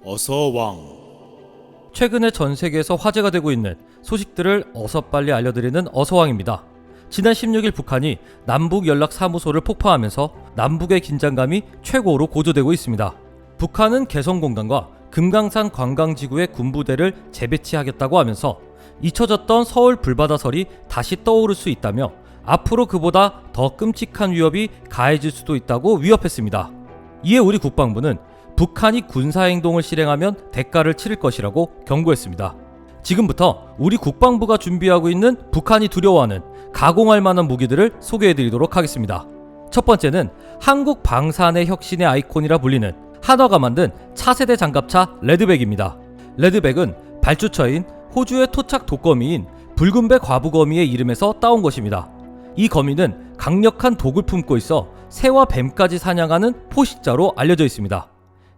어서왕. 최근에 전 세계에서 화제가 되고 있는 소식들을 어서 빨리 알려드리는 어서왕입니다. 지난 16일 북한이 남북연락사무소를 폭파하면서 남북의 긴장감이 최고로 고조되고 있습니다. 북한은 개성공단과 금강산 관광지구에 군부대를 재배치하겠다고 하면서 잊혀졌던 서울 불바다설이 다시 떠오를 수 있다며 앞으로 그보다 더 끔찍한 위협이 가해질 수도 있다고 위협했습니다. 이에 우리 국방부는 북한이 군사행동을 실행하면 대가를 치를 것이라고 경고했습니다. 지금부터 우리 국방부가 준비하고 있는 북한이 두려워하는 가공할 만한 무기들을 소개해드리도록 하겠습니다. 첫 번째는 한국 방산의 혁신의 아이콘이라 불리는 한화가 만든 차세대 장갑차 레드백입니다. 레드백은 발주처인 호주의 토착 독거미인 붉은배 과부거미의 이름에서 따온 것입니다. 이 거미는 강력한 독을 품고 있어 새와 뱀까지 사냥하는 포식자로 알려져 있습니다.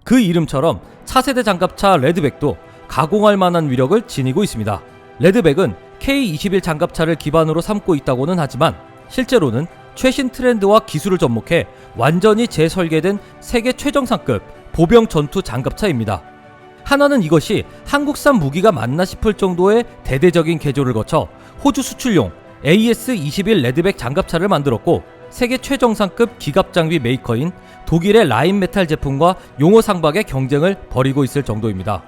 그 이름처럼 차세대 장갑차 레드백도 가공할 만한 위력을 지니고 있습니다. 레드백은 K-21 장갑차를 기반으로 삼고 있다고는 하지만 실제로는 최신 트렌드와 기술을 접목해 완전히 재설계된 세계 최정상급 보병 전투 장갑차입니다. 한화는 이것이 한국산 무기가 맞나 싶을 정도의 대대적인 개조를 거쳐 호주 수출용 AS-21 레드백 장갑차를 만들었고 세계 최정상급 기갑 장비 메이커인 독일의 라인메탈 제품과 용어 상박의 경쟁을 벌이고 있을 정도입니다.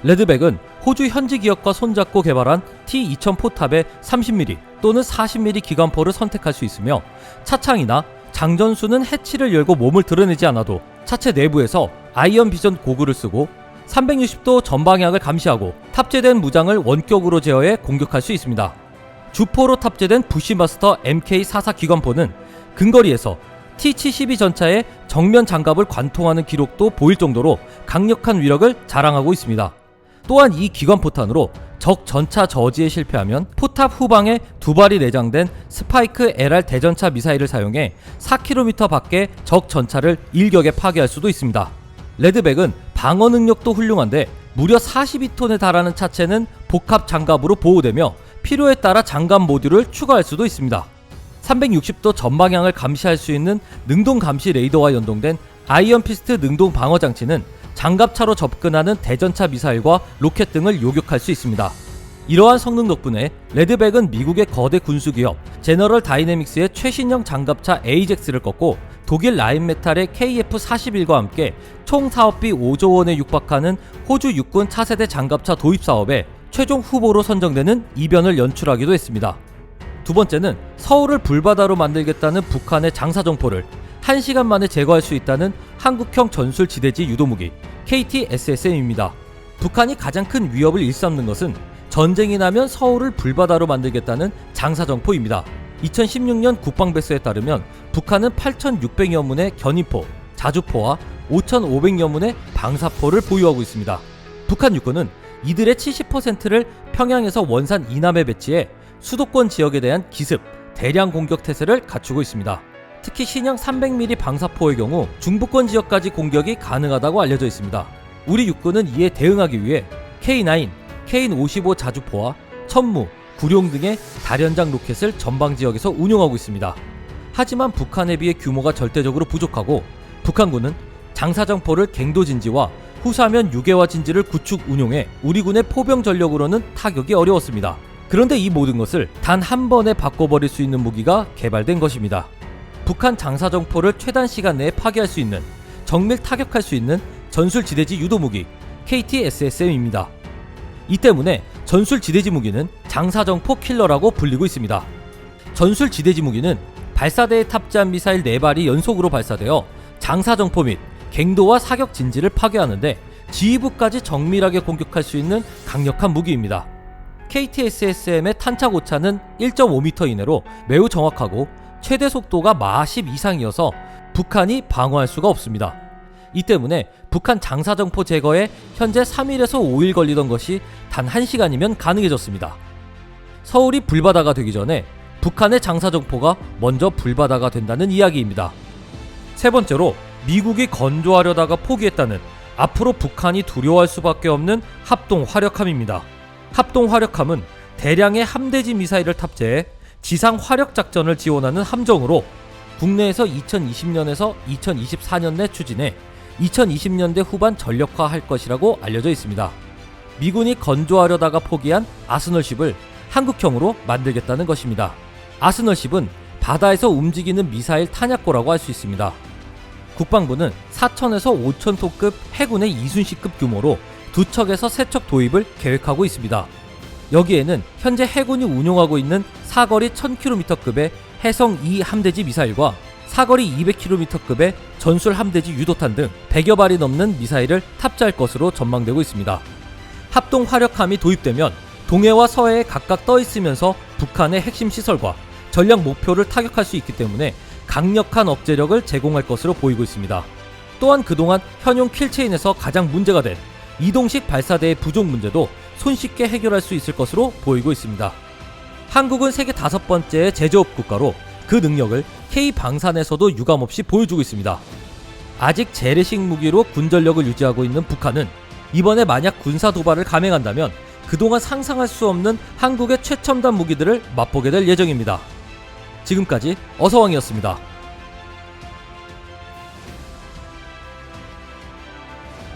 레드백은 호주 현지 기업과 손잡고 개발한 T2000 포탑의 30mm 또는 40mm 기관포를 선택할 수 있으며 차창이나 장전수는 해치를 열고 몸을 드러내지 않아도 차체 내부에서 아이언 비전 고글을 쓰고 360도 전방향을 감시하고 탑재된 무장을 원격으로 제어해 공격할 수 있습니다. 주포로 탑재된 부시마스터 MK44 기관포는 근거리에서 T-72 전차의 정면 장갑을 관통하는 기록도 보일 정도로 강력한 위력을 자랑하고 있습니다. 또한 이 기관포탄으로 적 전차 저지에 실패하면 포탑 후방에 두 발이 내장된 스파이크 LR 대전차 미사일을 사용해 4km 밖의 적 전차를 일격에 파괴할 수도 있습니다. 레드백은 방어 능력도 훌륭한데 무려 42톤에 달하는 차체는 복합 장갑으로 보호되며 필요에 따라 장갑 모듈을 추가할 수도 있습니다. 360도 전방향을 감시할 수 있는 능동 감시 레이더와 연동된 아이언 피스트 능동 방어 장치는 장갑차로 접근하는 대전차 미사일과 로켓 등을 요격할 수 있습니다. 이러한 성능 덕분에 레드백은 미국의 거대 군수기업 제너럴 다이내믹스의 최신형 장갑차 에이젝스를 꺾고 독일 라인메탈의 KF-41과 함께 총 사업비 5조 원에 육박하는 호주 육군 차세대 장갑차 도입 사업에 최종 후보로 선정되는 이변을 연출하기도 했습니다. 두 번째는 서울을 불바다로 만들겠다는 북한의 장사정포를 1시간 만에 제거할 수 있다는 한국형 전술 지대지 유도무기 KT-SSM입니다. 북한이 가장 큰 위협을 일삼는 것은 전쟁이 나면 서울을 불바다로 만들겠다는 장사정포입니다. 2016년 국방배서에 따르면 북한은 8,600여 문의 견인포, 자주포와 5,500여 문의 방사포를 보유하고 있습니다. 북한 육군은 이들의 70%를 평양에서 원산 이남에 배치해 수도권 지역에 대한 기습, 대량 공격 태세를 갖추고 있습니다. 특히 신형 300mm 방사포의 경우 중부권 지역까지 공격이 가능하다고 알려져 있습니다. 우리 육군은 이에 대응하기 위해 K9, KN-55 자주포와 천무, 구룡 등의 다련장 로켓을 전방 지역에서 운용하고 있습니다. 하지만 북한에 비해 규모가 절대적으로 부족하고 북한군은 장사정포를 갱도진지와 후사면 유계화 진지를 구축 운용해 우리 군의 포병 전력으로는 타격이 어려웠습니다. 그런데 이 모든 것을 단 한 번에 바꿔버릴 수 있는 무기가 개발된 것입니다. 북한 장사정포를 최단 시간 내에 파괴할 수 있는, 정밀 타격할 수 있는 전술지대지 유도무기 KT-SSM입니다. 이 때문에 전술지대지 무기는 장사정포 킬러라고 불리고 있습니다. 전술지대지 무기는 발사대에 탑재한 미사일 4발이 연속으로 발사되어 장사정포 및 갱도와 사격 진지를 파괴하는데 지휘부까지 정밀하게 공격할 수 있는 강력한 무기입니다. KT-SSM의 탄착 오차는 1.5m 이내로 매우 정확하고 최대 속도가 마하 10 이상이어서 북한이 방어할 수가 없습니다. 이 때문에 북한 장사정포 제거에 현재 3일에서 5일 걸리던 것이 단 1시간이면 가능해졌습니다. 서울이 불바다가 되기 전에 북한의 장사정포가 먼저 불바다가 된다는 이야기입니다. 세 번째로 미국이 건조하려다가 포기했다는 앞으로 북한이 두려워할 수밖에 없는 합동화력함입니다. 합동화력함은 대량의 함대지 미사일을 탑재해 지상 화력 작전을 지원하는 함정으로 국내에서 2020년에서 2024년 내 추진해 2020년대 후반 전력화할 것이라고 알려져 있습니다. 미군이 건조하려다가 포기한 아스널십을 한국형으로 만들겠다는 것입니다. 아스널십은 바다에서 움직이는 미사일 탄약고라고 할 수 있습니다. 국방부는 4,000에서 5,000톤급 해군의 이순신급 규모로 2척에서 3척 도입을 계획하고 있습니다. 여기에는 현재 해군이 운용하고 있는 사거리 1000km급의 해성-2 함대지 미사일과 사거리 200km급의 전술 함대지 유도탄 등 100여 발이 넘는 미사일을 탑재할 것으로 전망되고 있습니다. 합동 화력함이 도입되면 동해와 서해에 각각 떠 있으면서 북한의 핵심 시설과 전략 목표를 타격할 수 있기 때문에 강력한 억제력을 제공할 것으로 보이고 있습니다. 또한 그동안 현용 킬체인에서 가장 문제가 된 이동식 발사대의 부족 문제도 손쉽게 해결할 수 있을 것으로 보이고 있습니다. 한국은 세계 5번째 제조업 국가로 그 능력을 K방산에서도 유감없이 보여주고 있습니다. 아직 재래식 무기로 군전력을 유지하고 있는 북한은 이번에 만약 군사 도발을 감행한다면 그동안 상상할 수 없는 한국의 최첨단 무기들을 맛보게 될 예정입니다. 지금까지 어서왕이었습니다.